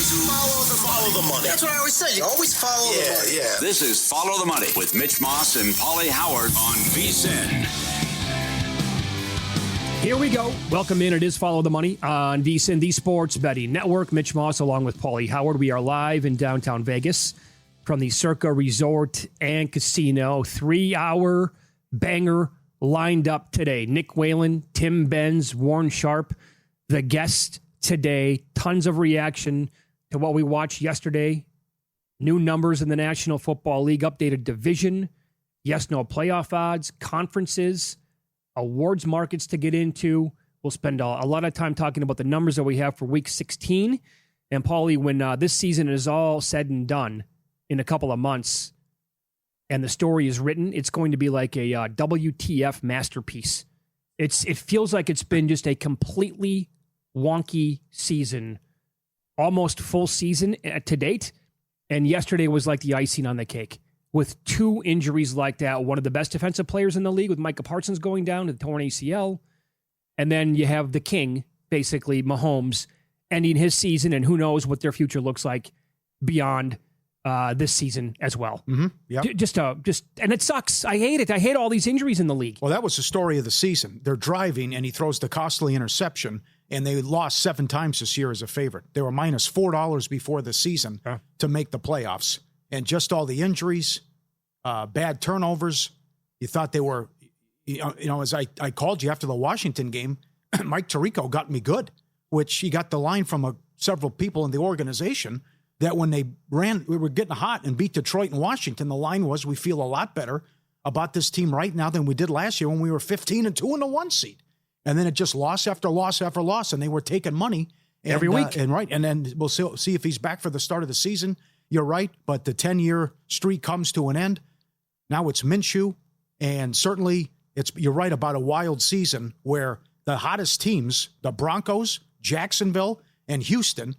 Follow the money. That's what I always say. You always follow the money. Yeah. This is Follow the Money with Mitch Moss and Pauly Howard on VSiN. Here we go. Welcome in. It is Follow the Money on VSiN, the Sports Betting Network. Mitch Moss along with Pauly Howard. We are live in downtown Vegas from the Circa Resort and Casino. 3-hour banger lined up today. Nick Whalen, Tim Benz, Warren Sharp, the guest today. Tons of reaction to what we watched yesterday. New numbers in the National Football League, updated division, yes/no playoff odds, conferences, awards markets to get into. We'll spend a lot of time talking about the numbers that we have for Week 16. And Pauly, when this season is all said and done in a couple of months and the story is written, it's going to be like a WTF masterpiece. It feels like it's been just a completely wonky season, almost full season to date. And yesterday was like the icing on the cake with two injuries like that. One of the best defensive players in the league with Micah Parsons going down to the torn ACL. And then you have the king, basically Mahomes, ending his season, and who knows what their future looks like beyond this season as well. Mm-hmm. Yep. And it sucks. I hate it. I hate all these injuries in the league. Well, that was the story of the season. They're driving, and he throws the costly interception, and they lost 7 times this year as a favorite. They were minus $4 before the season to make the playoffs. And just all the injuries, bad turnovers. You thought they were, as I called you after the Washington game, Mike Tirico got me good, which he got the line from several people in the organization that when they we were getting hot and beat Detroit and Washington, the line was, we feel a lot better about this team right now than we did last year when we were 15-2 in the 1 seed. And then it just loss after loss after loss, and they were taking money every week. And then we'll see if he's back for the start of the season. You're right, but the 10-year streak comes to an end. Now it's Minshew, and certainly you're right about a wild season where the hottest teams, the Broncos, Jacksonville, and Houston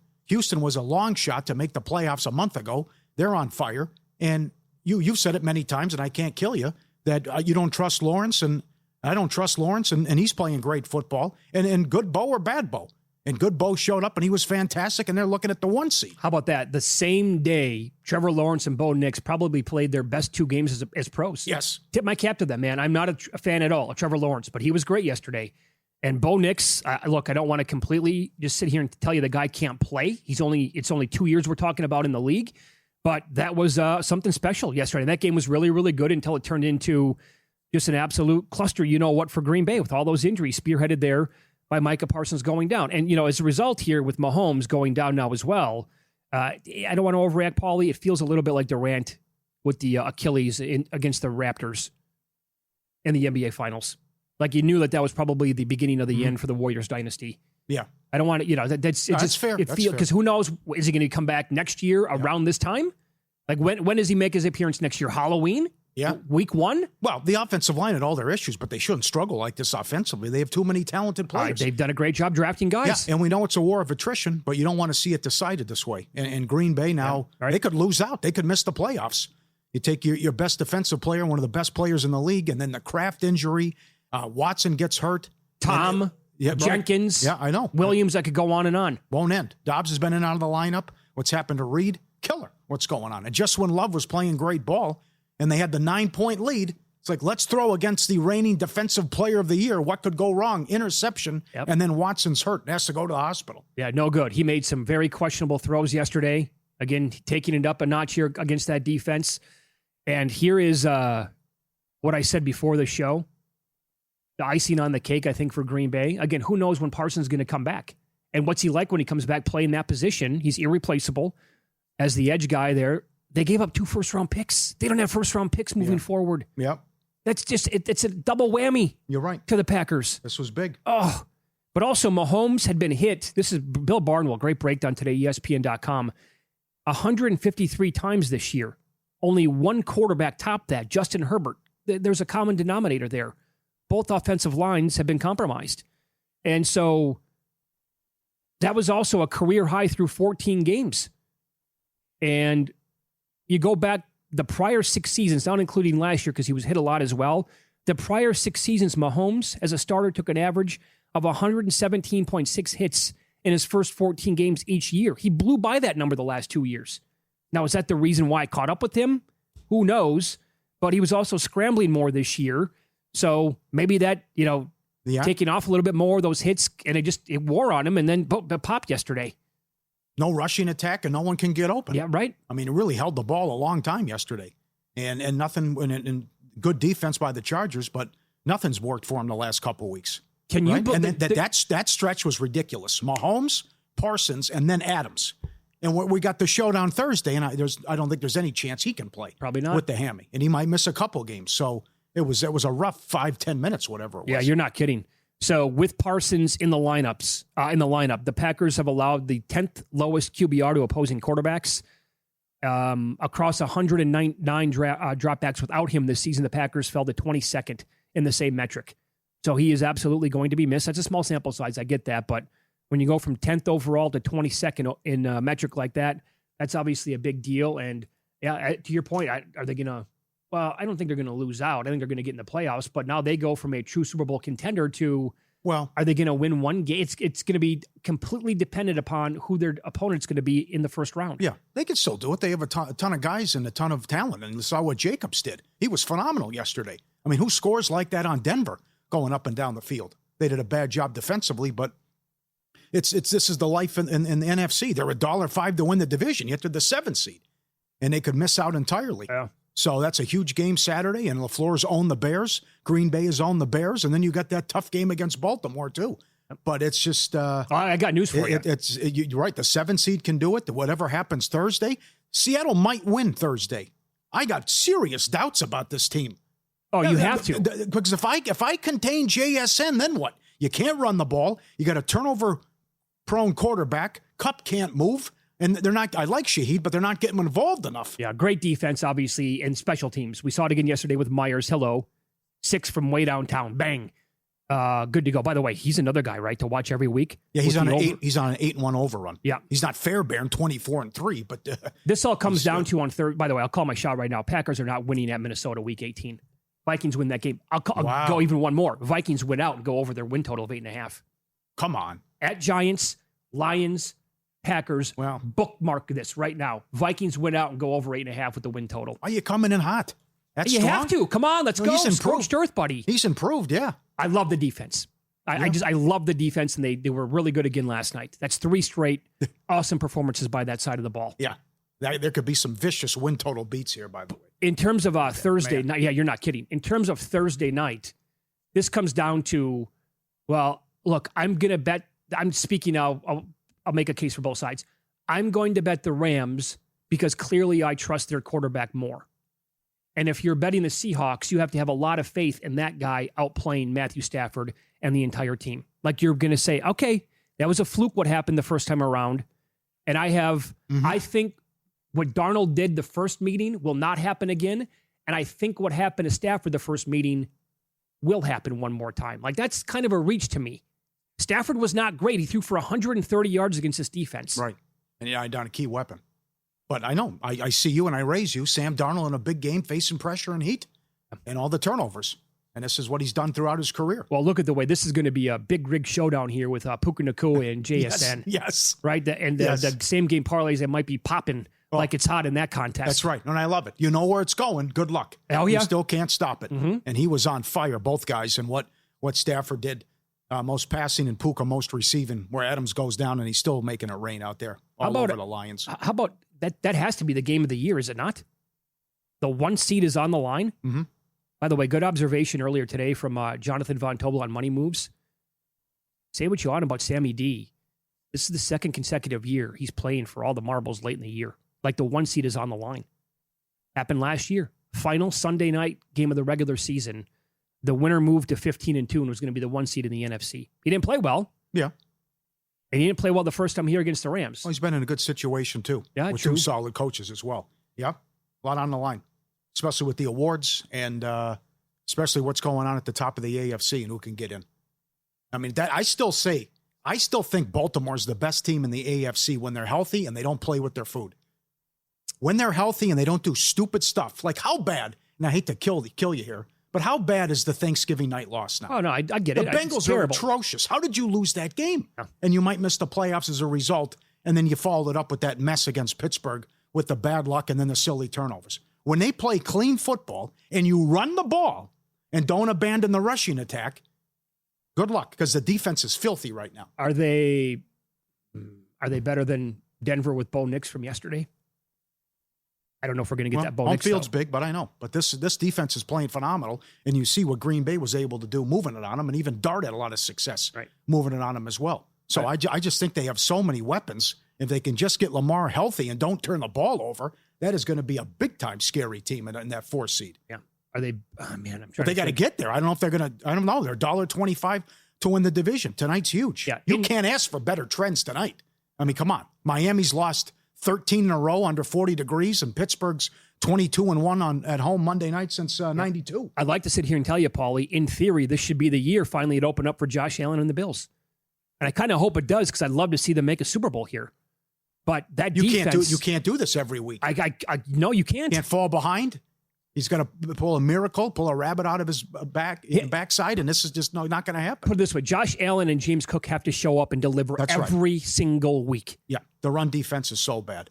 was a long shot to make the playoffs a month ago. They're on fire, and you've said it many times, and I can't kill you, that you don't trust Lawrence, and I don't trust Lawrence, and he's playing great football. And good Bo or bad Bo? And good Bo showed up, and he was fantastic, and they're looking at the 1 seed. How about that? The same day, Trevor Lawrence and Bo Nix probably played their best 2 games as pros. Yes. Tip my cap to them, man. I'm not a fan at all of Trevor Lawrence, but he was great yesterday. And Bo Nix, look, I don't want to completely just sit here and tell you the guy can't play. It's only 2 years we're talking about in the league. But that was something special yesterday. And that game was really, really good until it turned into just an absolute cluster, for Green Bay with all those injuries spearheaded there by Micah Parsons going down. And, as a result here with Mahomes going down now as well, I don't want to overreact, Pauly. It feels a little bit like Durant with the Achilles against the Raptors in the NBA Finals. Like you knew that was probably the beginning of the end for the Warriors dynasty. Yeah. I don't want to, that's fair. Because who knows, is he going to come back next year around this time? Like when does he make his appearance next year? Halloween? Yeah. Week 1? Well, the offensive line had all their issues, but they shouldn't struggle like this offensively. They have too many talented players. They've done a great job drafting guys. Yeah, and we know it's a war of attrition, but you don't want to see it decided this way. And Green Bay now, they could lose out. They could miss the playoffs. You take your best defensive player, one of the best players in the league, and then the Kraft injury. Watson gets hurt. Tom, Jenkins. Yeah, I know. Williams, I could go on and on. Won't end. Dobbs has been in and out of the lineup. What's happened to Reed? Killer. What's going on? And just when Love was playing great ball and they had the 9-point lead, it's like, let's throw against the reigning defensive player of the year. What could go wrong? Interception. Yep. And then Watson's hurt and has to go to the hospital. Yeah, no good. He made some very questionable throws yesterday. Again, taking it up a notch here against that defense. And here is what I said before the show. The icing on the cake, I think, for Green Bay. Again, who knows when Parsons is going to come back? And what's he like when he comes back playing that position? He's irreplaceable as the edge guy there. They gave up 2 first-round picks. They don't have first-round picks moving forward. Yep. That's just, it's a double whammy. You're right. To the Packers. This was big. Oh, but also Mahomes had been hit. This is Bill Barnwell, great breakdown today, ESPN.com. 153 times this year. Only one quarterback topped that, Justin Herbert. There's a common denominator there. Both offensive lines have been compromised. And so that was also a career high through 14 games. And you go back the prior 6 seasons, not including last year because he was hit a lot as well. The prior 6 seasons, Mahomes, as a starter, took an average of 117.6 hits in his first 14 games each year. He blew by that number the last 2 years. Now, is that the reason why I caught up with him? Who knows? But he was also scrambling more this year. So maybe that, taking off a little bit more, those hits, and it wore on him, and then popped yesterday. No rushing attack, and no one can get open. Yeah, right. I mean, it really held the ball a long time yesterday. And nothing, and good defense by the Chargers, but nothing's worked for him the last couple of weeks. Can you? Right? And that stretch was ridiculous. Mahomes, Parsons, and then Adams. And we got the showdown Thursday, and I don't think there's any chance he can play. Probably not. With the hammy. And he might miss a couple games. So it was a rough 5-10 minutes, whatever it was. Yeah, you're not kidding. So with Parsons in the lineup, the Packers have allowed the 10th lowest QBR to opposing quarterbacks. Across 109 dropbacks without him this season, the Packers fell to 22nd in the same metric. So he is absolutely going to be missed. That's a small sample size. I get that. But when you go from 10th overall to 22nd in a metric like that, that's obviously a big deal. And yeah, to your point, are they going to, well, I don't think they're going to lose out. I think they're going to get in the playoffs. But now they go from a true Super Bowl contender to, well, are they going to win one game? It's going to be completely dependent upon who their opponent's going to be in the first round. Yeah, they can still do it. They have a ton of guys and a ton of talent. And you saw what Jacobs did. He was phenomenal yesterday. I mean, who scores like that on Denver going up and down the field? They did a bad job defensively, but this is the life in the NFC. They're $1.05 to win the division. Yet they're the 7th seed, and they could miss out entirely. Yeah. So that's a huge game Saturday, and LaFleur's owned the Bears. Green Bay has owned the Bears, and then you got that tough game against Baltimore too. But it's just I got news for you. You're right. The 7th seed can do it. Whatever happens Thursday, Seattle might win Thursday. I got serious doubts about this team. Oh, you have to. Because if I contain JSN, then what? You can't run the ball. You got a turnover-prone quarterback. Kupp can't move. And they're not, I like Shaheed, but they're not getting involved enough. Yeah, great defense, obviously, and special teams. We saw it again yesterday with Myers. Hello. 6 from way downtown. Bang. Good to go. By the way, he's another guy, right, to watch every week. Yeah, he's on an 8-1 overrun. Yeah. He's not Fairbairn 24-3, but this all comes down to on third. By the way, I'll call my shot right now. Packers are not winning at Minnesota week 18. Vikings win that game. I'll go even one more. Vikings win out and go over their win total of 8.5. Come on. At Giants, Lions, Packers, bookmark this right now. Vikings win out and go over 8.5 with the win total. Are you coming in hot? That's you strong? have to. Come on, let's go. He's improved. Scorched earth, buddy. He's improved, yeah. I love the defense. I love the defense, and they were really good again last night. That's 3 straight awesome performances by that side of the ball. Yeah. There could be some vicious win total beats here, by the way. In terms of Thursday night, yeah, you're not kidding. In terms of Thursday night, this comes down to, well, look, I'm going to bet, I'm speaking now, I'll make a case for both sides. I'm going to bet the Rams because clearly I trust their quarterback more. And if you're betting the Seahawks, you have to have a lot of faith in that guy outplaying Matthew Stafford and the entire team. Like you're going to say, okay, that was a fluke what happened the first time around. And I think what Darnold did the first meeting will not happen again. And I think what happened to Stafford the first meeting will happen one more time. Like that's kind of a reach to me. Stafford was not great. He threw for 130 yards against this defense. Right. And yeah, down a key weapon. But I know, I see you and I raise you. Sam Darnold in a big game facing pressure and heat and all the turnovers. And this is what he's done throughout his career. Well, look at the way this is going to be a big rig showdown here with Puka Nacua and JSN. Yes. Right? The same game parlays that might be popping like it's hot in that contest. That's right. And I love it. You know where it's going. Good luck. Oh, yeah. You still can't stop it. Mm-hmm. And he was on fire, both guys, and what Stafford did. Most passing and Puka most receiving, where Adams goes down and he's still making it rain out there all over the Lions. How about that? That has to be the game of the year, is it not? The 1 seed is on the line. Mm-hmm. By the way, good observation earlier today from Jonathan Von Tobel on Money Moves. Say what you want about Sammy D. This is the 2nd consecutive year he's playing for all the marbles late in the year. Like the 1 seed is on the line. Happened last year. Final Sunday night game of the regular season. The winner moved to 15-2 and was going to be the 1 seed in the NFC. He didn't play well. Yeah. And he didn't play well the first time here against the Rams. Well, he's been in a good situation, too. Yeah, with true. 2 solid coaches as well. Yeah. A lot on the line, especially with the awards and especially what's going on at the top of the AFC and who can get in. I mean, I still think Baltimore's the best team in the AFC when they're healthy and they don't play with their food. When they're healthy and they don't do stupid stuff, like how bad, and I hate to kill you here, But how bad is the Thanksgiving night loss now? Oh, no, I get the it. The Bengals are atrocious. How did you lose that game? Yeah. And you might miss the playoffs as a result, and then you followed it up with that mess against Pittsburgh with the bad luck and then the silly turnovers. When they play clean football and you run the ball and don't abandon the rushing attack, good luck, because the defense is filthy right now. Are they better than Denver with Bo Nix from yesterday? I don't know if we're going to get that Bo Nix. Home field's big, but I know. But this defense is playing phenomenal, and you see what Green Bay was able to do moving it on them, and even Dart had a lot of success moving it on them as well. So right. I just think they have so many weapons. If they can just get Lamar healthy and don't turn the ball over, that is going to be a big-time scary team in that 4 seed. Yeah. Are they – oh, man, I'm trying but they got to get there. I don't know if they're going to – I don't know. They're $1.25 to win the division. Tonight's huge. Yeah. You can't ask for better trends tonight. I mean, come on. Miami's lost 13 in a row under 40 degrees, and Pittsburgh's 22-1 at home Monday night since 92. I'd like to sit here and tell you, Pauly, in theory, this should be the year finally it opened up for Josh Allen and the Bills. And I kind of hope it does because I'd love to see them make a Super Bowl here. But that defense... You can't do this every week. No, you can't. Can't fall behind. He's going to pull a miracle, pull a rabbit out of his backside, and this is just not going to happen. Put it this way, Josh Allen and James Cook have to show up and deliver every single week. Yeah, the run defense is so bad,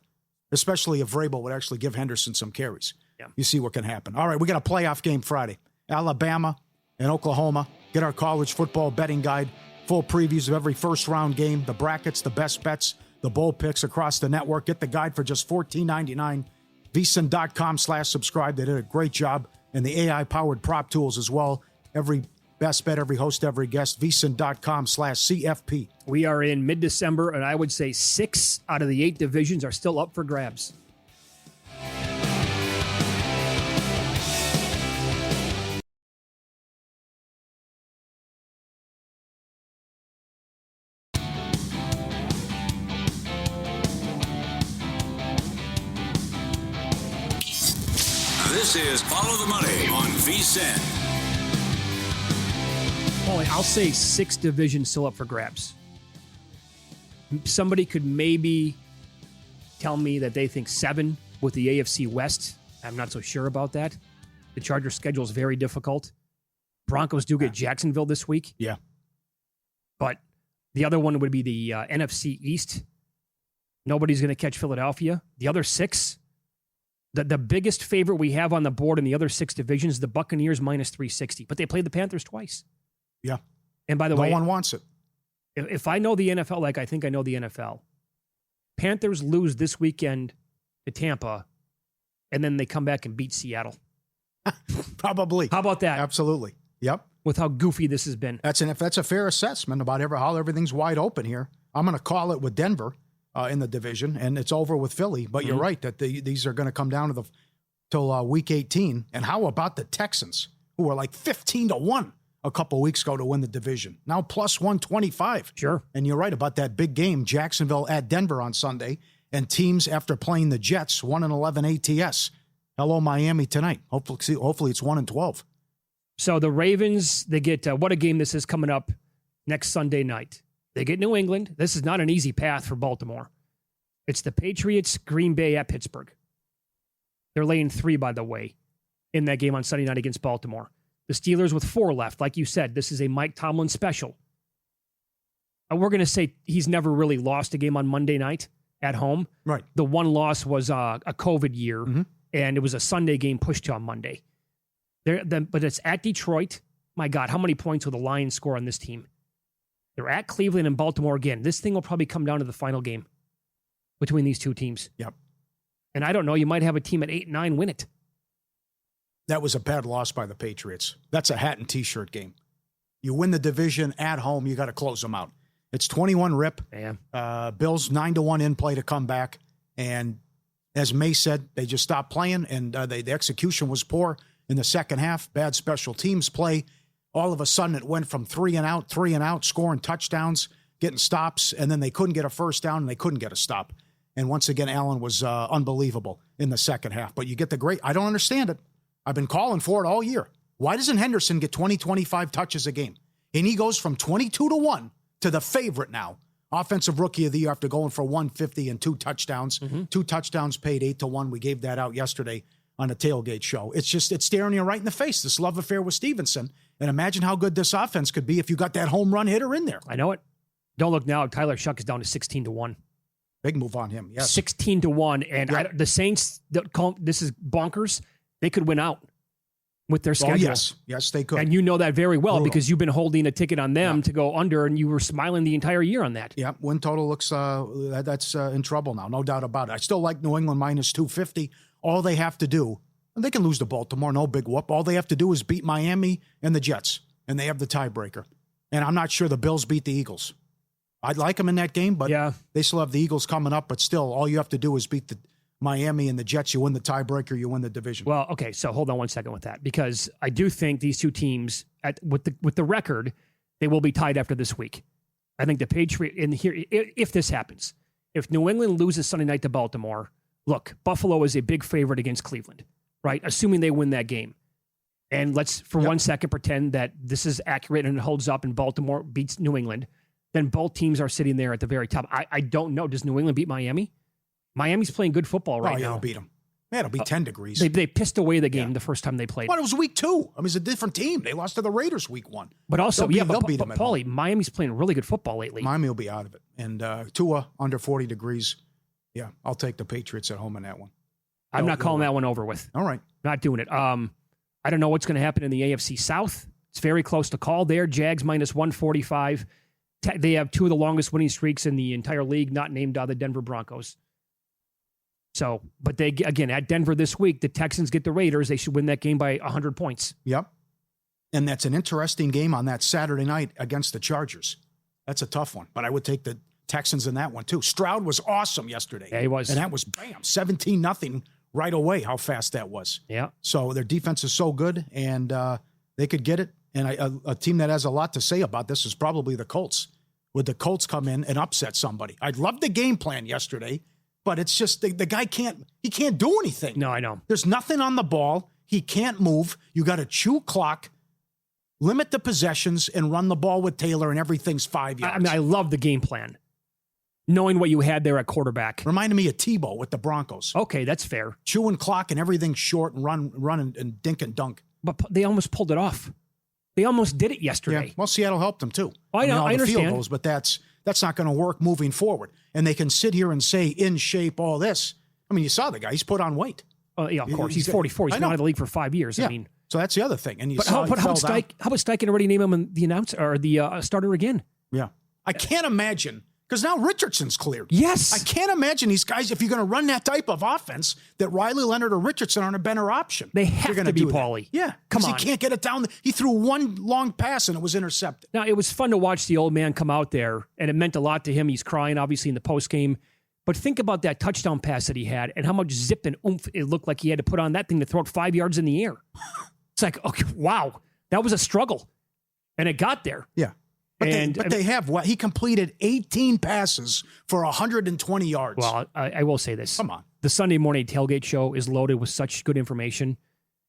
especially if Vrabel would actually give Henderson some carries. Yeah. You see what can happen. All right, we got a playoff game Friday. Alabama and Oklahoma. Get our college football betting guide. Full previews of every first-round game, the brackets, the best bets, the bowl picks across the network. Get the guide for just $14.99. VSiN.com/subscribe. They did a great job. And the AI-powered prop tools as well. Every best bet, every host, every guest. VSiN.com/CFP. We are in mid-December, and I would say 6 out of the 8 divisions are still up for grabs. This is Follow the Money on VSiN. Pauly, I'll say 6 divisions still up for grabs. Somebody could maybe tell me that they think 7 with the AFC West. I'm not so sure about that. The Chargers' schedule is very difficult. Broncos do get Jacksonville this week. Yeah. But the other one would be the NFC East. Nobody's going to catch Philadelphia. The other 6... The biggest favorite we have on the board in the other 6 divisions is the Buccaneers minus 360, but they played the Panthers twice. Yeah. And by the way, no one wants it. If I know the NFL like I think I know the NFL, Panthers lose this weekend to Tampa, and then they come back and beat Seattle. Probably. How about that? Absolutely. Yep. With how goofy this has been. If that's a fair assessment about how everything's wide open here. I'm going to call it with Denver. In the division, and it's over with Philly. But you're right that these are going to come down to till week 18. And how about the Texans, who were like 15-1 a couple weeks ago to win the division? Now plus 125. Sure. And you're right about that big game, Jacksonville at Denver on Sunday, and teams after playing the Jets 1-11 ATS. Hello, Miami tonight. Hopefully it's 1-12. So the Ravens, they get what a game this is coming up next Sunday night. They get New England. This is not an easy path for Baltimore. It's the Patriots, Green Bay at Pittsburgh. They're laying 3, by the way, in that game on Sunday night against Baltimore. The Steelers with 4 left. Like you said, this is a Mike Tomlin special. We're going to say he's never really lost a game on Monday night at home. Right. The one loss was a COVID year, and it was a Sunday game pushed to on Monday. But it's at Detroit. My God, how many points will the Lions score on this team? They're at Cleveland and Baltimore again. This thing will probably come down to the final game between these 2 teams. Yep. And I don't know, you might have a team at 8-9 win it. That was a bad loss by the Patriots. That's a hat and T-shirt game. You win the division at home, you got to close them out. It's 21 rip. Yeah. Bills 9-1 in play to come back. And as May said, they just stopped playing, and the execution was poor in the second half. Bad special teams play. All of a sudden, it went from 3 and out, scoring touchdowns, getting stops, and then they couldn't get a first down, and they couldn't get a stop. And once again, Allen was unbelievable in the second half. But you get the great – I don't understand it. I've been calling for it all year. Why doesn't Henderson get 20, 25 touches a game? And he goes from 22-1 to the favorite now. Offensive Rookie of the Year after going for 150 and 2 touchdowns. 2 touchdowns paid 8-1. We gave that out yesterday on a tailgate show. It's staring you right in the face, this love affair with Stevenson. And imagine how good this offense could be if you got that home run hitter in there. I know it. Don't look now. Tyler Shuck is down to 16-1. Big move on him, yes. 16-1. And the Saints, this is bonkers. They could win out with their schedule. Yes, they could. And you know that very well because you've been holding a ticket on them to go under, and you were smiling the entire year on that. Yeah, win total looks that's in trouble now, no doubt about it. I still like New England minus 250. All they have to do, and they can lose to Baltimore, no big whoop. All they have to do is beat Miami and the Jets, and they have the tiebreaker. And I'm not sure the Bills beat the Eagles. I'd like them in that game, but they still have the Eagles coming up. But still, all you have to do is beat the Miami and the Jets. You win the tiebreaker, you win the division. Well, okay, so hold on 1 second with that, because I do think these two teams, with the record, they will be tied after this week. I think the Patriots, in here, if this happens, if New England loses Sunday night to Baltimore, look, Buffalo is a big favorite against Cleveland, right? Assuming they win that game. And let's, for 1 second, pretend that this is accurate and it holds up and Baltimore beats New England. Then both teams are sitting there at the very top. I don't know. Does New England beat Miami? Miami's playing good football right now. They'll beat them. Man, it'll be 10 degrees. They pissed away the game the first time they played. Well, it was week 2. I mean, it's a different team. They lost to the Raiders week 1. But also, they'll beat them. Pauly, Miami's playing really good football lately. Miami will be out of it. And Tua under 40 degrees. Yeah, I'll take the Patriots at home in that one. I'm not calling that one over with. All right. Not doing it. I don't know what's going to happen in the AFC South. It's very close to call there. Jags minus 145. They have two of the longest winning streaks in the entire league, not named the Denver Broncos. So, but they, again, at Denver this week, the Texans get the Raiders. They should win that game by 100 points. Yep. And that's an interesting game on that Saturday night against the Chargers. That's a tough one, but I would take the Texans in that one too. Stroud was awesome yesterday. Yeah, he was. And that was, bam, 17-0 right away, how fast that was. Yeah. So their defense is so good, and they could get it. And a team that has a lot to say about this is probably the Colts. Would the Colts come in and upset somebody? I'd love the game plan yesterday, but it's just the guy can't do anything. No, I know. There's nothing on the ball. He can't move. You got to chew clock, limit the possessions, and run the ball with Taylor, and everything's 5 yards. I mean, I love the game plan. Knowing what you had there at quarterback. Reminded me of Tebow with the Broncos. Okay, that's fair. Chewing clock and everything's short and run and dink and dunk. But they almost pulled it off. They almost did it yesterday. Yeah. Well, Seattle helped them too. I know, I understand. Field goals, but that's not going to work moving forward. And they can sit here and say in shape all this. I mean, you saw the guy; he's put on weight. Yeah, of course. He's 44. He's been out of the league for 5 years. Yeah. I mean, so that's the other thing. And how about Steichen already name him the announcer or the starter again? Yeah, I can't imagine. Because now Richardson's cleared. Yes. I can't imagine these guys, if you're going to run that type of offense, that Riley Leonard or Richardson aren't a better option. They have to be Pauly. Yeah. Come on. He can't get it down. He threw one long pass and it was intercepted. Now, it was fun to watch the old man come out there, and it meant a lot to him. He's crying, obviously, in the postgame. But think about that touchdown pass that he had and how much zip and oomph it looked like he had to put on that thing to throw it 5 yards in the air. It's like, okay, wow, that was a struggle. And it got there. Yeah. But they have what? He completed 18 passes for 120 yards. Well, I will say this. Come on. The Sunday morning tailgate show is loaded with such good information.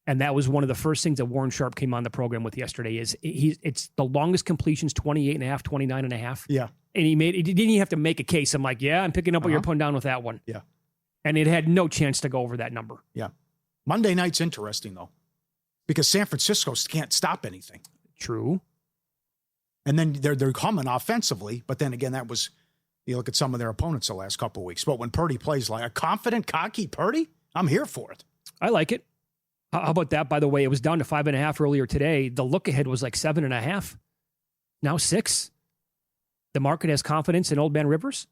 And that was one of the first things that Warren Sharp came on the program with yesterday is it's the longest completions, 28.5, 29.5. Yeah. And he didn't even have to make a case. I'm like, yeah, I'm picking up what you're putting down with that one. Yeah. And it had no chance to go over that number. Yeah. Monday night's interesting, though, because San Francisco can't stop anything. True. And then they're coming offensively, but then again, that was, you look at some of their opponents the last couple of weeks. But when Purdy plays like a confident, cocky Purdy, I'm here for it. I like it. How about that? By the way, it was down to 5.5 earlier today. The look ahead was like 7.5. Now 6. The market has confidence in Old Man Rivers.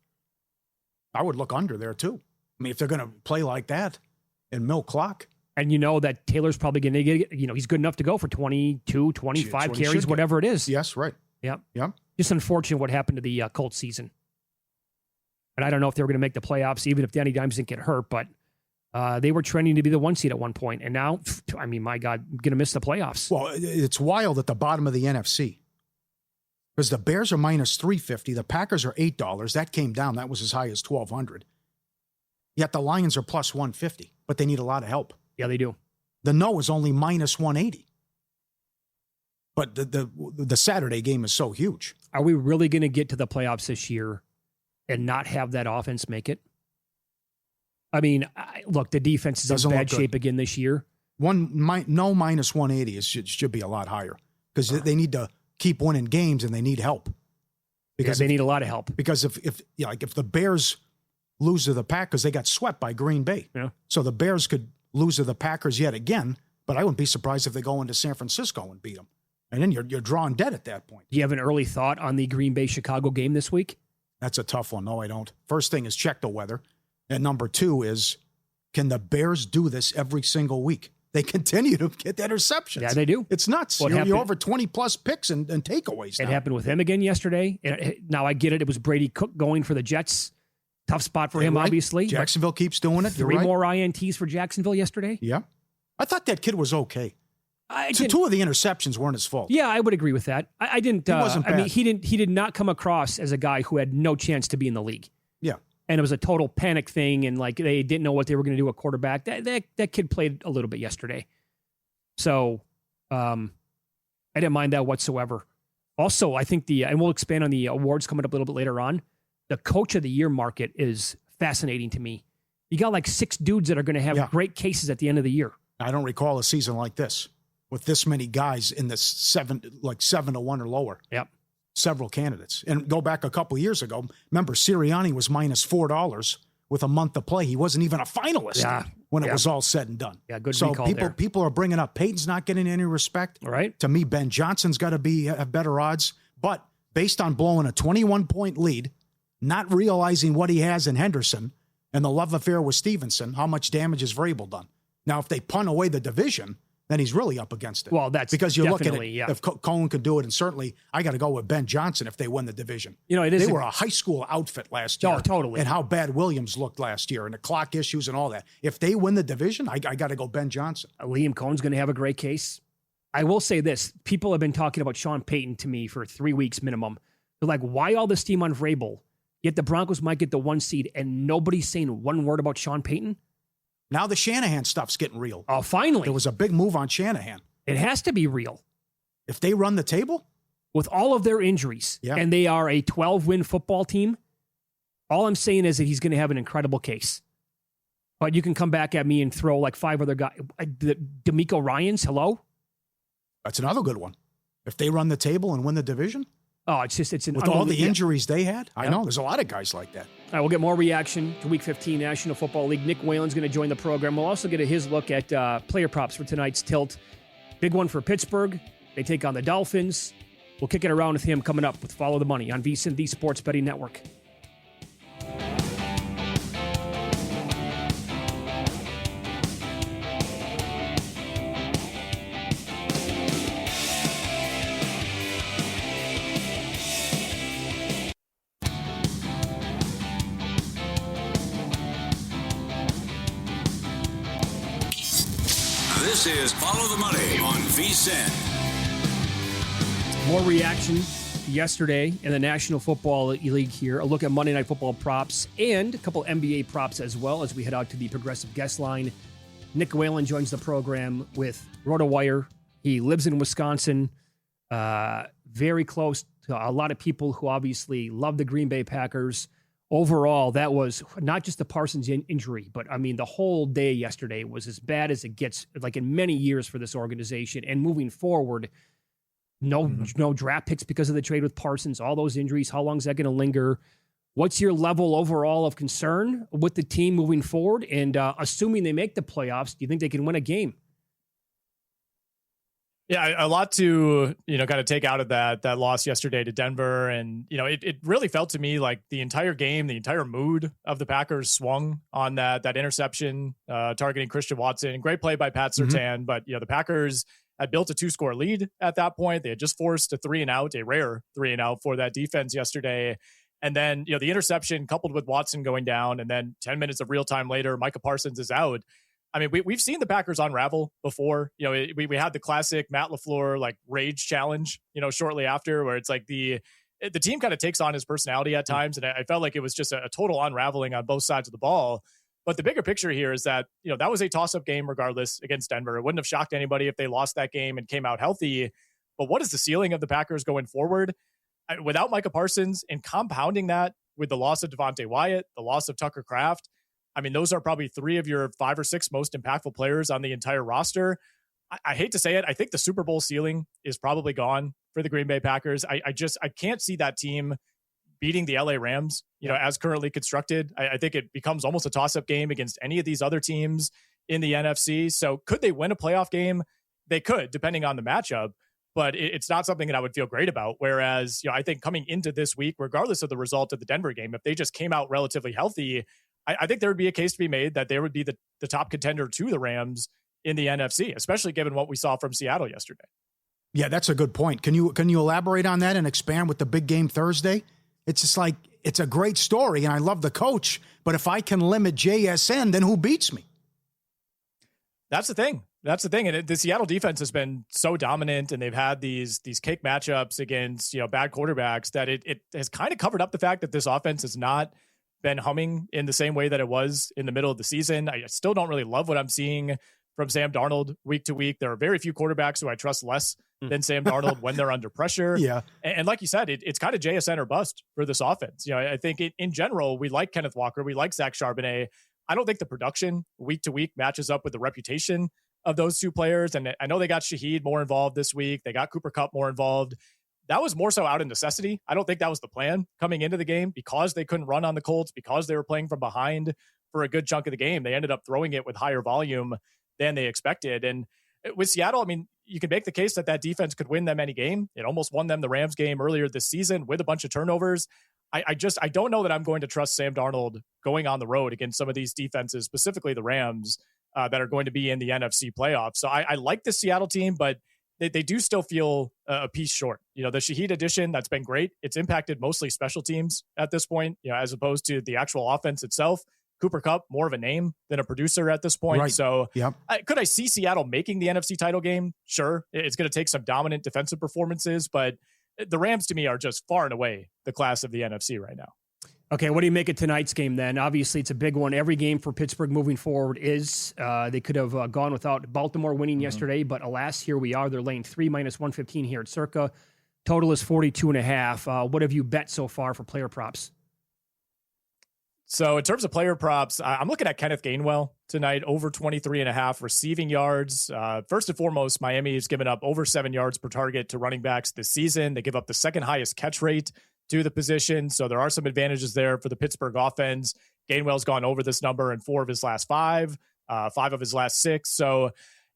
I would look under there too. I mean, if they're going to play like that and milk clock. And you know that Taylor's probably going to get, he's good enough to go for 22, 25 carries, whatever it is. Yes, right. Yep. Yep. Just unfortunate what happened to the Colts season. And I don't know if they were going to make the playoffs, even if Danny Dimes didn't get hurt, but they were trending to be the 1 seed at one point. And now, I mean, my God, going to miss the playoffs. Well, it's wild at the bottom of the NFC. Because the Bears are minus $3.50. The Packers are $8. That came down. That was as high as $1,200. Yet the Lions are plus $150, but they need a lot of help. Yeah, they do. The no is only minus $180. But the Saturday game is so huge. Are we really going to get to the playoffs this year and not have that offense make it? I mean, look, the defense is Doesn't in look bad good. shape again this year. No minus 180 should be a lot higher because they need to keep winning games and they need help. Because they need a lot of help. Because if the Bears lose to the Packers, they got swept by Green Bay. Yeah. So the Bears could lose to the Packers yet again, but I wouldn't be surprised if they go into San Francisco and beat them. And then you're drawing dead at that point. Do you have an early thought on the Green Bay-Chicago game this week? That's a tough one. No, I don't. First thing is check the weather. And number two is, can the Bears do this every single week? They continue to get interceptions. Yeah, they do. It's nuts. You're over 20-plus picks and takeaways now. It happened with him again yesterday. Now I get it. It was Brady Cook going for the Jets. Tough spot for him, right. Obviously. Jacksonville keeps doing it. Three more INTs for Jacksonville yesterday. Yeah. I thought that kid was okay. Two of the interceptions weren't his fault. Yeah, I would agree with that. I didn't. He wasn't bad. I mean, he did not come across as a guy who had no chance to be in the league. Yeah. And it was a total panic thing, and like they didn't know what they were going to do at quarterback. That kid played a little bit yesterday. So I didn't mind that whatsoever. Also, I think and we'll expand on the awards coming up a little bit later on. The Coach of the Year market is fascinating to me. You got like 6 dudes that are going to have great cases at the end of the year. I don't recall a season like this with this many guys in this 7-1 or lower. Yep. Several candidates. And go back a couple years ago. Remember, Sirianni was minus $4 with a month to play. He wasn't even a finalist when it was all said and done. Yeah, good so recall there. People are bringing up Peyton's not getting any respect. All right. To me, Ben Johnson's got to have better odds. But based on blowing a 21-point lead, not realizing what he has in Henderson, and the love affair with Stevenson, how much damage has Vrabel done? Now, if they punt away the division, then he's really up against it. Well, that's because you look at it. Yeah. If Cohen could do it, and certainly I got to go with Ben Johnson if they win the division. They were a high school outfit last year. Oh, totally. And how bad Williams looked last year, and the clock issues and all that. If they win the division, I got to go Ben Johnson. Liam Cohen's going to have a great case. I will say this: people have been talking about Sean Payton to me for 3 weeks minimum. They're like, "Why all this steam on Vrabel? Yet the Broncos might get the 1 seed, and nobody's saying one word about Sean Payton." Now the Shanahan stuff's getting real. Oh, finally. There was a big move on Shanahan. It has to be real. If they run the table? With all of their injuries, and they are a 12-win football team, all I'm saying is that he's going to have an incredible case. But you can come back at me and throw like 5 other guys. D'Amico Ryans, hello? That's another good one. If they run the table and win the division? Oh, it's an with all the injuries they had. I know there's a lot of guys like that. All right, we'll get more reaction to Week 15 National Football League. Nick Whalen's going to join the program. We'll also get his look at player props for tonight's tilt. Big one for Pittsburgh. They take on the Dolphins. We'll kick it around with him coming up with Follow the Money on VSiN, the Sports Betting Network. This is Follow the Money on VSiN. More reaction yesterday in the National Football League here. A look at Monday Night Football props and a couple NBA props as well as we head out to the Progressive Guest Line. Nick Whalen joins the program with RotoWire. He lives in Wisconsin, very close to a lot of people who obviously love the Green Bay Packers. Overall, that was not just the Parsons injury, but I mean, the whole day yesterday was as bad as it gets, like in many years for this organization. And moving forward, no draft picks because of the trade with Parsons, all those injuries. How long is that going to linger? What's your level overall of concern with the team moving forward? And assuming they make the playoffs, do you think they can win a game? Yeah, a lot to, kind of take out of that loss yesterday to Denver. And, it really felt to me like the entire game, the entire mood of the Packers swung on that interception targeting Christian Watson. Great play by Pat Surtain. But, the Packers had built a 2-score lead at that point. They had just forced a 3-and-out, a rare 3-and-out for that defense yesterday. And then, the interception coupled with Watson going down, and then 10 minutes of real time later, Micah Parsons is out. I mean, we've seen the Packers unravel before. We had the classic Matt LaFleur like rage challenge, shortly after, where it's like the team kind of takes on his personality at times. And I felt like it was just a total unraveling on both sides of the ball. But the bigger picture here is that, that was a toss-up game regardless against Denver. It wouldn't have shocked anybody if they lost that game and came out healthy. But what is the ceiling of the Packers going forward? Without Micah Parsons and compounding that with the loss of Devontae Wyatt, the loss of Tucker Kraft, I mean, those are probably 3 of your 5 or 6 most impactful players on the entire roster. I hate to say it. I think the Super Bowl ceiling is probably gone for the Green Bay Packers. I can't see that team beating the LA Rams, as currently constructed. I think it becomes almost a toss-up game against any of these other teams in the NFC. So could they win a playoff game? They could, depending on the matchup, but it's not something that I would feel great about. Whereas, I think coming into this week, regardless of the result of the Denver game, if they just came out relatively healthy, I think there would be a case to be made that they would be the top contender to the Rams in the NFC, especially given what we saw from Seattle yesterday. Yeah, that's a good point. Can you elaborate on that and expand with the big game Thursday? It's just like, it's a great story, and I love the coach, but if I can limit JSN, then who beats me? That's the thing. And the Seattle defense has been so dominant, and they've had these cake matchups against, bad quarterbacks that it has kind of covered up the fact that this offense has not been humming in the same way that it was in the middle of the season. I still don't really love what I'm seeing from Sam Darnold week to week. There are very few quarterbacks who I trust less than Sam Darnold when they're under pressure. Yeah. And like you said, it's kind of JSN or bust for this offense. I think in general, we like Kenneth Walker. We like Zach Charbonnet. I don't think the production week to week matches up with the reputation of those two players. And I know they got Shaheed more involved this week. They got Cooper Kupp more involved. That was more so out of necessity. I don't think that was the plan coming into the game because they couldn't run on the Colts, because they were playing from behind for a good chunk of the game. They ended up throwing it with higher volume than they expected. And with Seattle, I mean, you can make the case that defense could win them any game. It almost won them the Rams game earlier this season with a bunch of turnovers. I don't know that I'm going to trust Sam Darnold going on the road against some of these defenses, specifically the Rams, that are going to be in the NFC playoffs. So I like the Seattle team, but they do still feel a piece short. The Shaheed addition, that's been great. It's impacted mostly special teams at this point, as opposed to the actual offense itself. Cooper Kupp, more of a name than a producer at this point. Right. So yep. Could I see Seattle making the NFC title game? Sure. It's going to take some dominant defensive performances, but the Rams to me are just far and away the class of the NFC right now. Okay, what do you make of tonight's game then? Obviously, it's a big one. Every game for Pittsburgh moving forward is. They could have gone without Baltimore winning yesterday, but alas, here we are. They're laying 3 minus 115 here at Circa. Total is 42.5. What have you bet so far for player props? So in terms of player props, I'm looking at Kenneth Gainwell tonight, over 23.5 receiving yards. First and foremost, Miami has given up over 7 yards per target to running backs this season. They give up the second highest catch rate to the position. So there are some advantages there for the Pittsburgh offense. Gainwell's gone over this number in 4 of his last 5, 5 of his last 6. So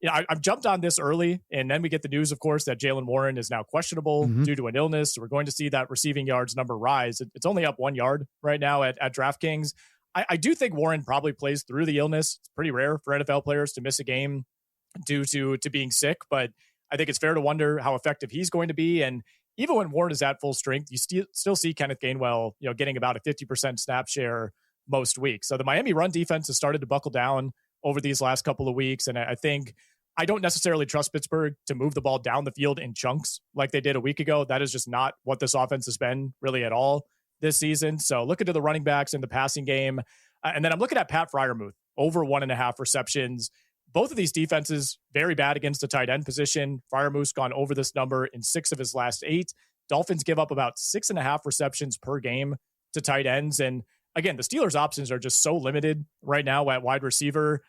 I've jumped on this early, and then we get the news, of course, that Jaylen Warren is now questionable due to an illness. So we're going to see that receiving yards number rise. It's only up 1 yard right now at DraftKings. I do think Warren probably plays through the illness. It's pretty rare for NFL players to miss a game due to being sick, but I think it's fair to wonder how effective he's going to be. And even when Warren is at full strength, you still see Kenneth Gainwell, getting about a 50% snap share most weeks. So the Miami run defense has started to buckle down over these last couple of weeks. And I think I don't necessarily trust Pittsburgh to move the ball down the field in chunks like they did a week ago. That is just not what this offense has been really at all this season. So looking to the running backs in the passing game. And then I'm looking at Pat Freiermuth, over 1.5 receptions. Both of these defenses, very bad against the tight end position. Freiermuth's gone over this number in 6 of his last 8. Dolphins give up about 6.5 receptions per game to tight ends. And again, the Steelers' options are just so limited right now at wide receiver.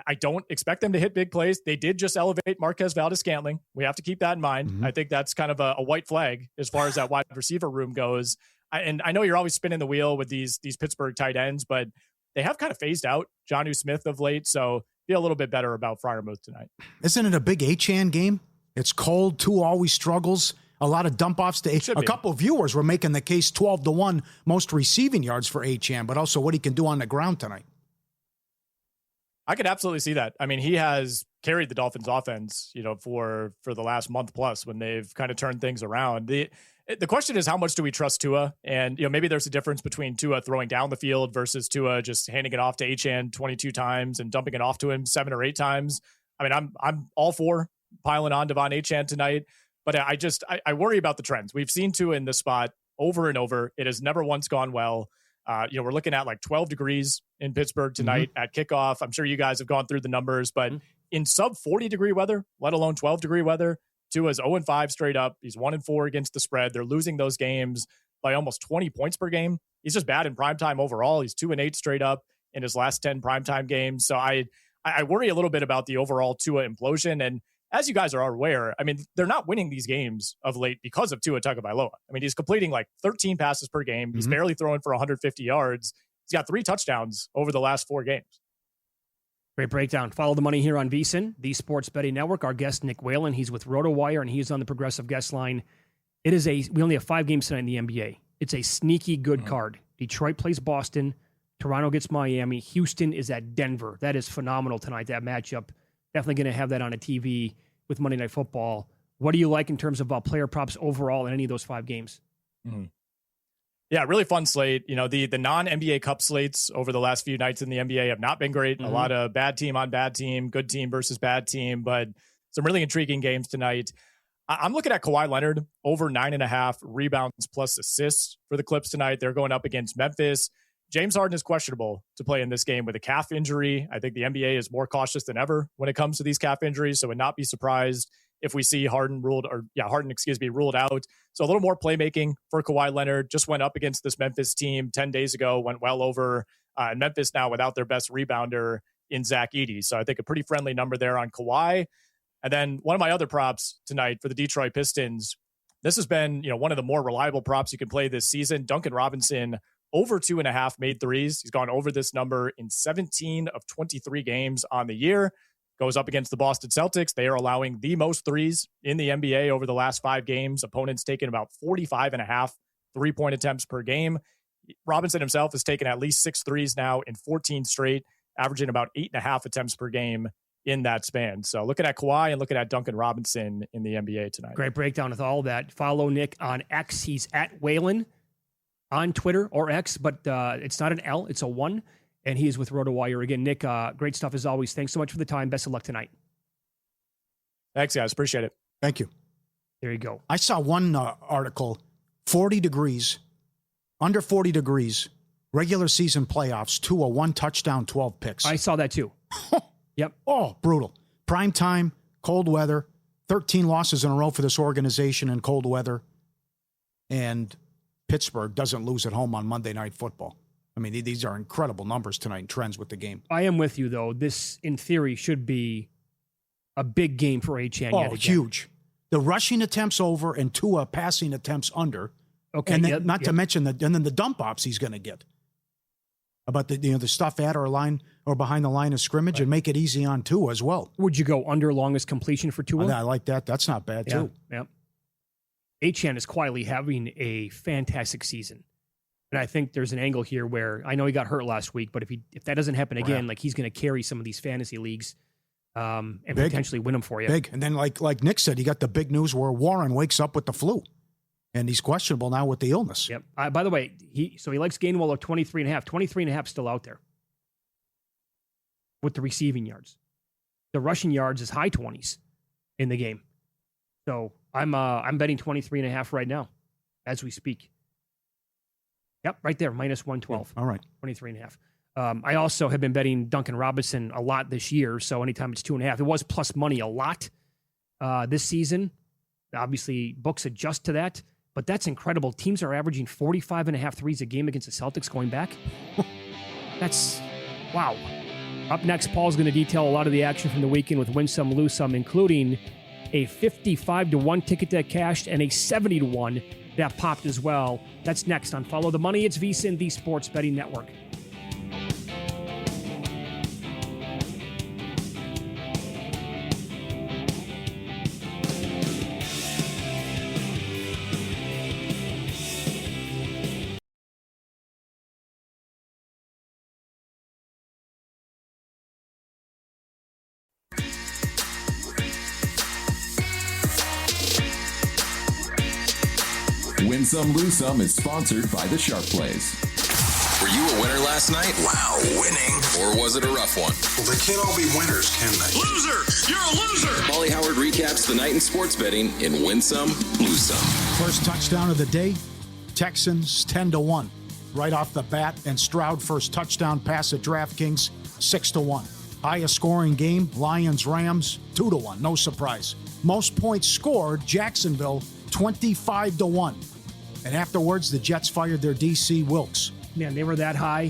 I don't expect them to hit big plays. They did just elevate Marquez Valdes-Scantling. We have to keep that in mind. I think that's kind of a white flag as far as that wide receiver room goes. And I know you're always spinning the wheel with these Pittsburgh tight ends, but they have kind of phased out Jonnu Smith of late. So be a little bit better about Freiermuth tonight. Isn't it a big Achane game? It's cold. 2 always struggles. A lot of dump offs to Achane. A couple of viewers were making the case 12-1 most receiving yards for Achane, but also what he can do on the ground tonight. I could absolutely see that. I mean, he has carried the Dolphins offense, for the last month plus when they've kind of turned things around. The question is, how much do we trust Tua? And, maybe there's a difference between Tua throwing down the field versus Tua just handing it off to Achane 22 times and dumping it off to him 7 or 8 times. I mean, I'm all for piling on Devon Achane tonight, but I worry about the trends. We've seen Tua in this spot over and over. It has never once gone well. We're looking at like 12 degrees in Pittsburgh tonight at kickoff. I'm sure you guys have gone through the numbers, but in sub 40 degree weather, let alone 12 degree weather, Tua's 0-5 straight up. He's 1-4 against the spread. They're losing those games by almost 20 points per game. He's just bad in primetime overall. He's 2-8 straight up. in his last 10 primetime games. So I worry a little bit about the overall Tua implosion. And as you guys are aware, I mean, they're not winning these games of late because of Tua Tagovailoa. I mean, he's completing like 13 passes per game. He's barely throwing for 150 yards. He's got 3 touchdowns over the last 4 games. Great breakdown. Follow the money here on VSiN, the Sports Betting Network. Our guest, Nick Whalen, he's with RotoWire, and he's on the Progressive Guest Line. We only have 5 games tonight in the NBA. It's a sneaky good card. Detroit plays Boston. Toronto gets Miami. Houston is at Denver. That is phenomenal tonight, that matchup. Definitely going to have that on a TV with Monday Night Football. What do you like in terms of player props overall in any of those 5 games? Yeah, really fun slate. You know, the non-NBA Cup slates over the last few nights in the NBA have not been great. A lot of bad team on bad team, good team versus bad team, but some really intriguing games tonight. I'm looking at Kawhi Leonard over 9.5 rebounds plus assists for the Clips tonight. They're going up against Memphis. James Harden is questionable to play in this game with a calf injury. I think the NBA is more cautious than ever when it comes to these calf injuries, so would not be surprised if we see Harden ruled out. So a little more playmaking for Kawhi Leonard. Just went up against this Memphis team 10 days ago, went well over. And Memphis now without their best rebounder in Zach Edey. So I think a pretty friendly number there on Kawhi. And then one of my other props tonight for the Detroit Pistons, this has been, one of the more reliable props you can play this season. Duncan Robinson over 2.5 made threes. He's gone over this number in 17 of 23 games on the year. Goes up against the Boston Celtics. They are allowing the most threes in the NBA over the last 5 games. Opponents taking about 45.5 3-point attempts per game. Robinson himself has taken at least 6 threes now in 14 straight, averaging about 8.5 attempts per game in that span. So looking at Kawhi and looking at Duncan Robinson in the NBA tonight. Great breakdown with all that. Follow Nick on X. He's at Whalen on Twitter or X, but it's not an L, it's a 1. And he is with RotoWire. Again, Nick, great stuff as always. Thanks so much for the time. Best of luck tonight. Thanks, guys. Appreciate it. Thank you. There you go. I saw one article, 40 degrees, under 40 degrees, regular season playoffs, Tua 1 touchdown, 12 picks. I saw that too. Yep. Oh, brutal. Prime time, cold weather, 13 losses in a row for this organization in cold weather. And Pittsburgh doesn't lose at home on Monday Night Football. I mean, these are incredible numbers tonight and trends with the game. I am with you, though. This, in theory, should be a big game for Achane. Oh, huge. The rushing attempts over and Tua passing attempts under. Okay. And then, not to mention and then the dump offs he's going to get. About the stuff at or line or behind the line of scrimmage and make it easy on Tua as well. Would you go under longest completion for Tua? I like that. That's not bad, too. Yeah. Achane is quietly having a fantastic season. And I think there's an angle here where I know he got hurt last week, but if that doesn't happen again, like he's going to carry some of these fantasy leagues and potentially win them for you. Big. And then like Nick said, he got the big news where Warren wakes up with the flu. And he's questionable now with the illness. Yep. By the way, he likes Gainwell at 23.5. 23.5 still out there with the receiving yards. The rushing yards is high 20s in the game. So I'm betting 23.5 right now as we speak. Yep, right there, minus 112. All right. 23.5. I also have been betting Duncan Robinson a lot this year, so anytime it's 2.5. It was plus money a lot this season. Obviously, books adjust to that, but that's incredible. Teams are averaging 45.5 threes a game against the Celtics going back. That's, wow. Up next, Paul's going to detail a lot of the action from the weekend with Win Some, Lose Some, including a 55-1 ticket that cashed and a 70-1 that popped as well. That's next on Follow the Money. It's VSiN, the Sports Betting Network. Win Some, Lose Some is sponsored by the Sharp Plays. Were you a winner last night? Wow, winning. Or was it a rough one? Well, they can't all be winners, can they? Loser! You're a loser! Pauly Howard recaps the night in sports betting in Win Some, Lose Some. First touchdown of the day, Texans 10-1. Right off the bat, and Stroud first touchdown pass at DraftKings 6-1. Highest scoring game, Lions-Rams 2-1. No surprise. Most points scored, Jacksonville 25-1. And afterwards, the Jets fired their DC Wilkes. Man, they were that high.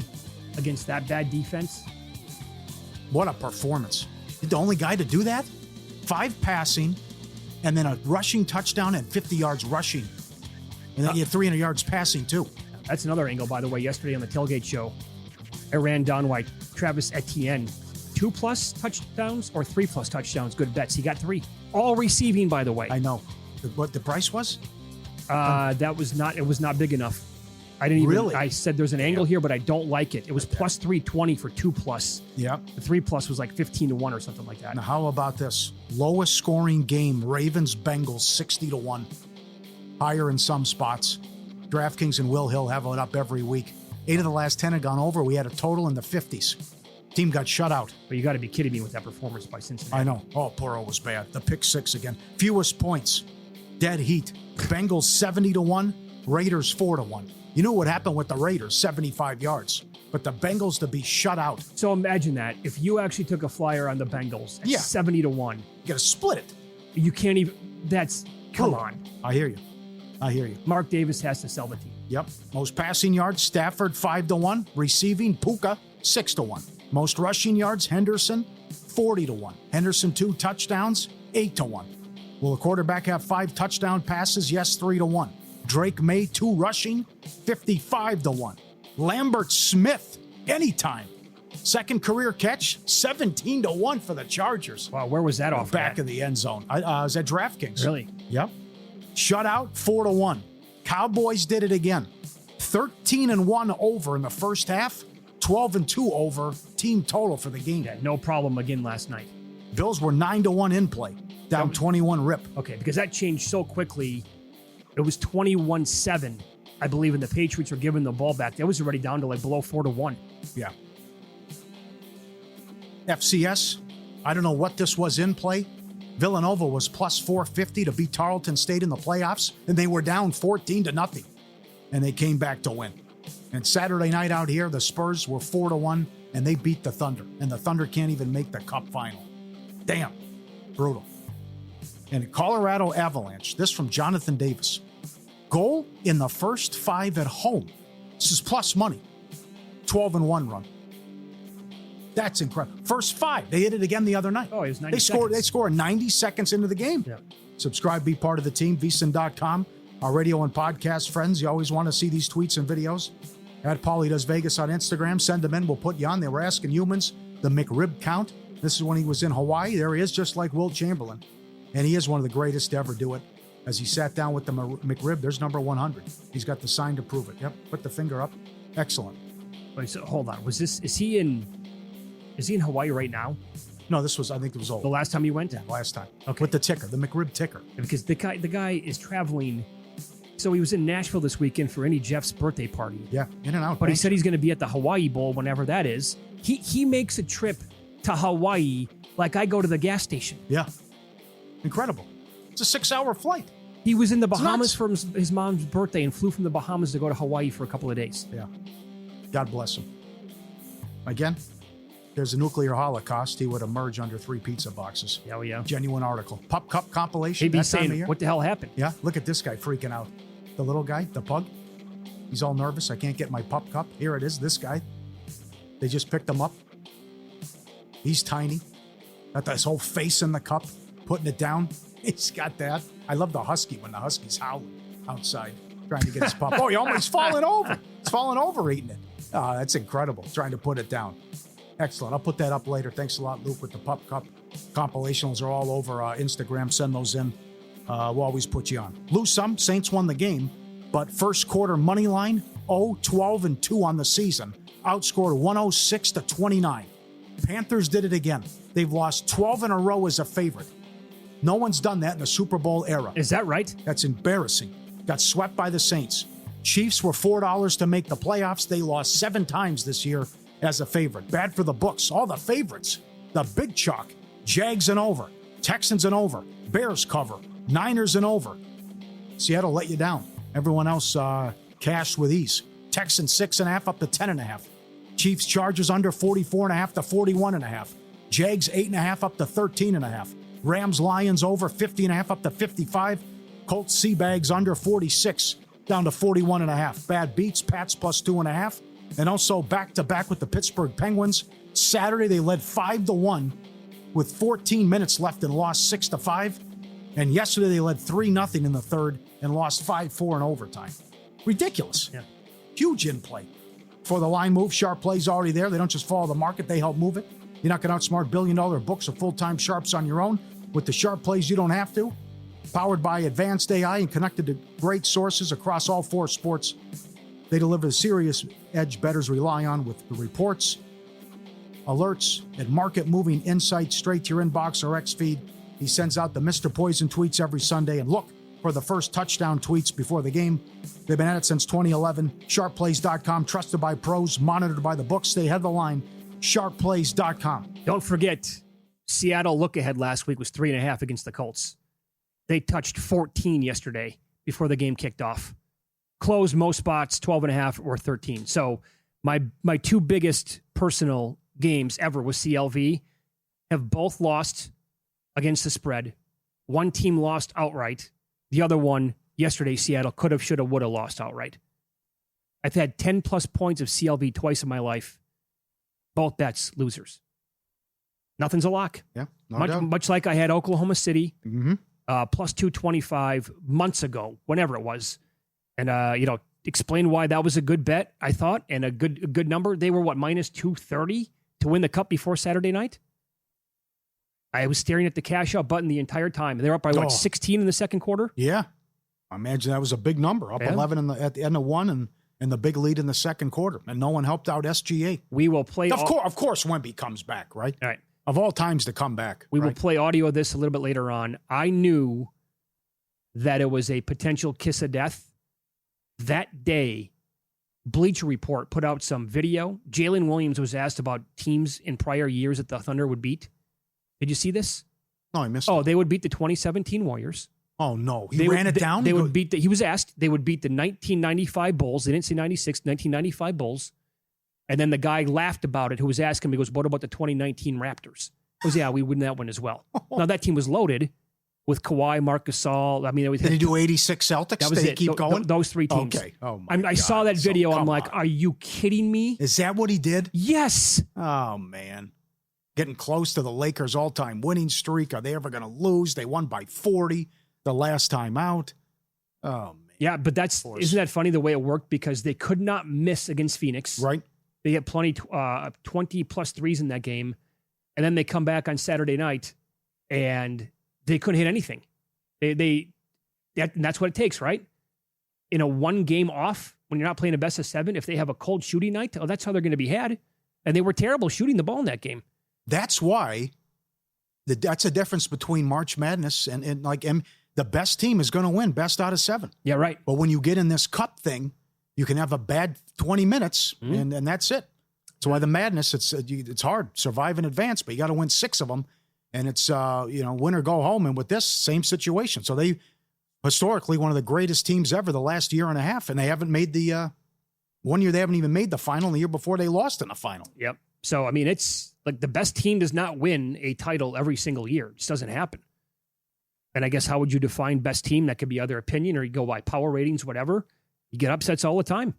against that bad defense. What a performance. The only guy to do that? 5 passing, and then a rushing touchdown and 50 yards rushing. And then he had 300 yards passing, too. That's another angle, by the way. Yesterday on the Tailgate Show, I ran down why Travis Etienne, 2+ touchdowns or 3+ touchdowns, good bets. He got 3. All receiving, by the way. I know. What the price was? It was not big enough. I didn't even, Really? I said there's an angle here, but I don't like it. It was plus 320 for 2+. Yep. The 3+ was like 15-1 or something like that. Now, how about this? Lowest scoring game, Ravens-Bengals, 60-1. Higher in some spots. DraftKings and Will Hill have it up every week. 8 of the last 10 had gone over. We had a total in the 50s. Team got shut out. But you got to be kidding me with that performance by Cincinnati. I know. Oh, Burrow was bad. The pick 6 again. Fewest points. Dead heat. Bengals 70-1. Raiders 4-1. You knew what happened with the Raiders, 75 yards. But the Bengals to be shut out. So imagine that. If you actually took a flyer on the Bengals at 70-1. You got to split it. You can't even. Come on. I hear you. Mark Davis has to sell the team. Yep. Most passing yards, Stafford 5-1. Receiving, Puka 6-1. Most rushing yards, Henderson 40-1. Henderson 2 touchdowns, 8-1. Will a quarterback have 5 touchdown passes? Yes, 3-1. Drake May 2 rushing, 55-1. Lambert Smith anytime. Second career catch, 17-1 for the Chargers. Wow, where was that off? Back of the end zone. I was at DraftKings. Really? Yep. Shutout 4-1. Cowboys did it again. 13-1 over in the first half. 12-2 over team total for the game. Yeah, no problem again last night. Bills were 9-1 in play. Down 21 rip. Okay, because that changed so quickly. It was 21-7, I believe, and the Patriots were giving the ball back. That was already down to like below 4-1. Yeah. FCS, I don't know what this was in play. Villanova was plus 450 to beat Tarleton State in the playoffs, and they were down 14-0. And they came back to win. And Saturday night out here, the Spurs were 4-1, and they beat the Thunder. And the Thunder can't even make the Cup final. Damn. Brutal. And Colorado Avalanche, this from Jonathan Davis. Goal in the first 5 at home. This is plus money. 12-1 run. That's incredible. First 5. They hit it again the other night. Oh, it was 90 seconds. They scored 90 seconds into the game. Yeah. Subscribe, be part of the team, vsin.com. Our radio and podcast friends, you always want to see these tweets and videos. At Pauly Does Vegas on Instagram. Send them in. We'll put you on. They were asking humans the McRib count. This is when he was in Hawaii. There he is, just like Will Chamberlain. And he is one of the greatest to ever do it. As he sat down with the McRib, there's number 100. He's got the sign to prove it. Yep, put the finger up. Excellent. Wait, so hold on. Is he in Hawaii right now? No, I think it was old. The last time you went? Yeah, last time. Okay. With the ticker, the McRib ticker. Because the guy is traveling. So he was in Nashville this weekend for Andy Jeff's birthday party. Yeah, in and out. But he said he's going to be at the Hawaii Bowl whenever that is. He makes a trip to Hawaii like I go to the gas station. Yeah. Incredible. It's a 6-hour flight. He was in the Bahamas for his mom's birthday and flew from the Bahamas to go to Hawaii for a couple of days. Yeah. God bless him. Again, there's a nuclear holocaust. He would emerge under 3 pizza boxes. Yeah, well, yeah. Genuine article. Pup Cup compilation. He'd be that time of saying, year. what the hell happened? Yeah, look at this guy freaking out. The little guy, the pug. He's all nervous. I can't get my pup cup. Here it is, this guy. They just picked him up. He's tiny. Got this whole face in the cup, putting it down. He's got that. I love the husky when the husky's howling outside, trying to get his pup. Oh, he almost falling over. It's falling over eating it. Oh, that's incredible. Trying to put it down. Excellent. I'll put that up later. Thanks a lot, Luke, with the Pup Cup. Compilations are all over Instagram. Send those in. We'll always put you on. Lose some. Saints won the game, but first quarter money line, 12-2 on the season. Outscored 106-29. Panthers did it again. They've lost 12 in a row as a favorite. No one's done that in the Super Bowl era. Is that right? That's embarrassing. Got swept by the Saints. Chiefs were $4 to make the playoffs. They lost 7 times this year as a favorite. Bad for the books. All the favorites. The big chalk. Jags and over. Texans and over. Bears cover. Niners and over. Seattle let you down. Everyone else cashed with ease. Texans 6.5 up to 10.5. Chiefs Chargers under 44.5 to 41.5. Jags 8.5 up to 13.5. Rams Lions over 50.5 up to 55. Colts Seabags under 46 down to 41.5. Bad beats. Pats plus 2.5. And also back-to-back with the Pittsburgh Penguins. Saturday, they led 5-1 with 14 minutes left and lost 6-5. And yesterday, they led 3-0 in the third and lost 5-4 in overtime. Ridiculous. Yeah. Huge in play. For the line move, Sharp Play's already there. They don't just follow the market, they help move it. You're not going to outsmart billion-dollar books of full-time sharps on your own. With the Sharp Plays, you don't have to. Powered by advanced AI and connected to great sources across all 4 sports. They deliver the serious edge bettors rely on with the reports, alerts, and market-moving insights straight to your inbox or X feed. He sends out the Mr. Poison tweets every Sunday. And look for the first touchdown tweets before the game. They've been at it since 2011. SharpPlays.com, trusted by pros, monitored by the books. Stay ahead of the line. SharpPlays.com. Don't forget, Seattle look-ahead last week was 3.5 against the Colts. They touched 14 yesterday before the game kicked off. Closed most spots, 12.5 or 13. So my 2 biggest personal games ever with CLV have both lost against the spread. One team lost outright. The other one, yesterday, Seattle could have, should have, would have lost outright. I've had 10-plus points of CLV twice in my life. Both bets, losers. Nothing's a lock. Yeah, no doubt. Much like I had Oklahoma City, Mm-hmm. plus 225 months ago, whenever it was. And, explain why that was a good bet, I thought, and a good number. They were, minus 230 to win the cup before Saturday night? I was staring at the cash out button the entire time. They're up by 16 in the second quarter? Yeah. I imagine that was a big number. Up 11 at the end of one and the big lead in the second quarter. And no one helped out SGA. We will play. Of course, Wemby comes back, right? All right. Of all times to come back. We will play audio of this a little bit later on. I knew that it was a potential kiss of death. That day, Bleacher Report put out some video. Jalen Williams was asked about teams in prior years that the Thunder would beat. Did you see this? No, I missed it. They would beat the 2017 Warriors. Oh, no. He ran it down? He was asked, they would beat the 1995 Bulls. They didn't say 96, 1995 Bulls. And then the guy laughed about it who was asking him, he goes, what about the 2019 Raptors? He goes, yeah, we win that one as well. Now, that team was loaded with Kawhi, Marc Gasol. I mean, did he do 86 Celtics? That was Did it. Keep going? Those 3 teams. Okay. Oh, my God. I saw that video. I'm like, are you kidding me? Is that what he did? Yes. Oh, man. Getting close to the Lakers' all-time winning streak. Are they ever going to lose? They won by 40 the last time out. Oh, man. Yeah, but isn't that funny the way it worked? Because they could not miss against Phoenix. Right. They hit plenty, 20-plus threes in that game. And then they come back on Saturday night, and they couldn't hit anything. That's what it takes, right? In a one-game off, when you're not playing a best of 7, if they have a cold shooting night, that's how they're going to be had. And they were terrible shooting the ball in that game. That's why that's a difference between March Madness and the best team is going to win, best out of 7. Yeah, right. But when you get in this cup thing, you can have a bad 20 minutes, and that's it. That's why the Madness, it's hard. Survive in advance, but you got to win 6 of them, and it's win or go home. And with this, same situation. So they historically one of the greatest teams ever the last year and a half, and they haven't made the one year they haven't even made the final. And the year before they lost in the final. Yep. So I mean, it's like the best team does not win a title every single year. It just doesn't happen. And I guess how would you define best team? That could be other opinion, or you go by power ratings, whatever. You get upsets all the time.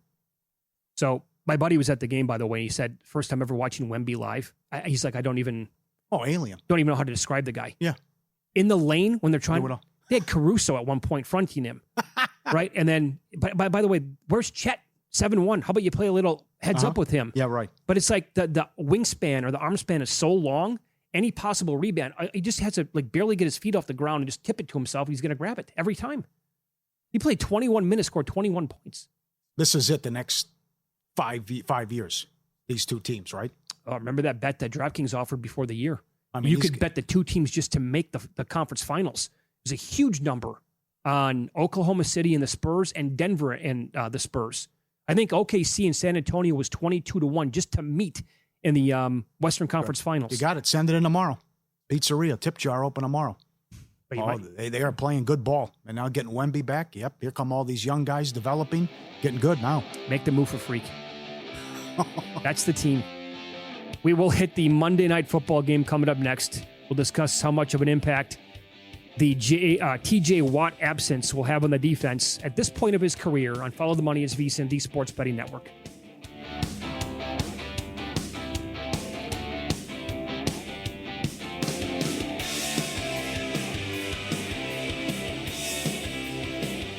So my buddy was at the game, by the way. He said, first time ever watching Wemby live. He's like, alien. Don't even know how to describe the guy. Yeah. In the lane when they're trying, they had Caruso at one point fronting him, right? And then, by the way, where's Chet? 7'1". How about you play a little heads up with him? Yeah, right. But it's like the wingspan or the arm span is so long, any possible rebound, he just has to barely get his feet off the ground and just tip it to himself. He's going to grab it every time. He played 21 minutes, scored 21 points. This is it the next 5 years, these 2 teams, right? Remember that bet that DraftKings offered before the year? I mean, you could bet the 2 teams just to make the conference finals. It was a huge number on Oklahoma City and the Spurs and Denver and the Spurs. I think OKC and San Antonio was 22-1 just to meet in the Western Conference Finals. You got it. Send it in tomorrow. Pizzeria, tip jar open tomorrow. They are playing good ball. And now getting Wemby back. Yep, here come all these young guys developing, getting good now. Make the move for Freak. That's the team. We will hit the Monday Night Football game coming up next. We'll discuss how much of an impact the TJ Watt absence will have on the defense at this point of his career on Follow the Money as VSiN, the Sports Betting Network.